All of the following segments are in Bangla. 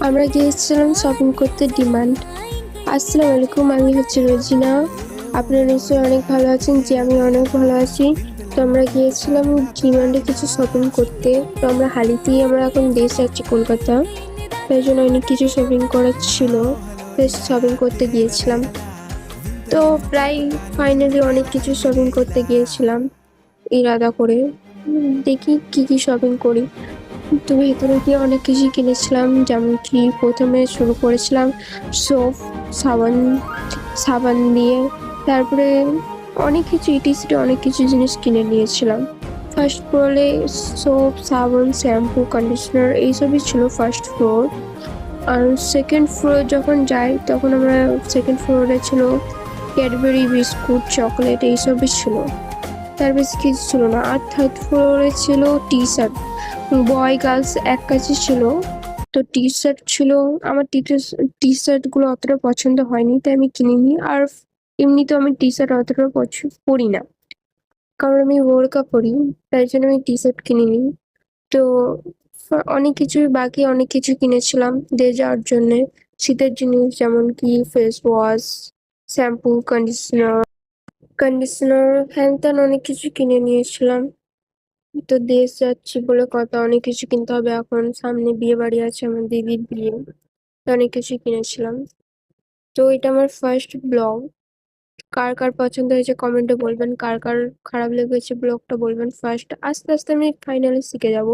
আমরা গিয়েছিলাম শপিং করতে ডিমান্ড। আসসালামু আলাইকুম, আমি হচ্ছে রোজিনা। আপনারা নিশ্চয়ই অনেক ভালো আছেন, যে আমি অনেক ভালো আছি। তো আমরা গিয়েছিলাম ডিমান্ডে কিছু শপিং করতে। তো আমরা হালিতেই আমরা এখন দেশ যাচ্ছি কলকাতা, তাই জন্য অনেক কিছু শপিং করার ছিল, শপিং করতে গিয়েছিলাম। তো প্রায় ফাইনালি অনেক কিছু শপিং করতে গিয়েছিলাম ইরাদা করে। দেখি কি কি শপিং করি। তো ভেতরে গিয়ে অনেক কিছু কিনেছিলাম, যেমন কি প্রথমে শুরু করেছিলাম সোপ, সাবান সাবান দিয়ে। তারপরে অনেক কিছু ইটিসিটি অনেক কিছু জিনিস কিনে নিয়েছিলাম। ফার্স্ট ফ্লোরে সোপ, সাবান, শ্যাম্পু, কন্ডিশনার এইসবই ছিল ফার্স্ট ফ্লোর। আর সেকেন্ড ফ্লোর যখন যাই তখন আমরা সেকেন্ড ফ্লোরে ছিল ক্যাডবেরি বিস্কুট, চকলেট এইসবই ছিল, তার বেশি কিছু ছিল না। আর থার্ড ফ্লোরে ছিল টি শার্ট, বয় গার্লস এক কাছে ছিল। তো টি শার্ট ছিল, আমার টি শার্ট গুলো অতটা পছন্দ হয়নি, তাই আমি কিনিনি। আর এমনিতেও আমি টি শার্ট অতটা পরি না, কারণ আমি বোরকা পরি, তাই জন্য আমি টি শার্ট কিনিনি। তো অনেক কিছু বাকি অনেক কিছু কিনেছিলাম দিয়ে যাওয়ার জন্য। শীতের জিনিস যেমন কি ফেস ওয়াশ, শ্যাম্পু, কন্ডিশনার হ্যান ত্যান অনেক কিছু কিনে নিয়েছিলাম। তো দেশ যাচ্ছি বলে কথা, অনেক কিছু কিনতে হবে, এখন সামনে বিয়ে বাড়ি আছে, আমার দিদির বিয়ে, তো অনেক কিছু কিনেছিলাম। তো এটা আমার ফার্স্ট ব্লগ। কার কার পছন্দ হয়েছে কমেন্টে বলবেন, কার কার খারাপ লেগেছে ব্লগটা বলবেন। ফার্স্ট আস্তে আস্তে আমি ফাইনালি শিখে যাব।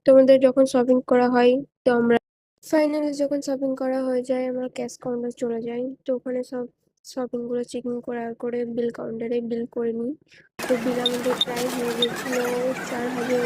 তোমাদের যখন শপিং করা হয়, তো আমরা ফাইনালি যখন শপিং করা হয়ে যায় আমরা ক্যাশ কাউন্টার চলে যাই। তো ওখানে সব শপিং গুলো চেকিং করার করে বিল কাউন্টারে বিল করে নিই। তো বিল আমাদের প্রায় হয়ে গেছিল 4,000।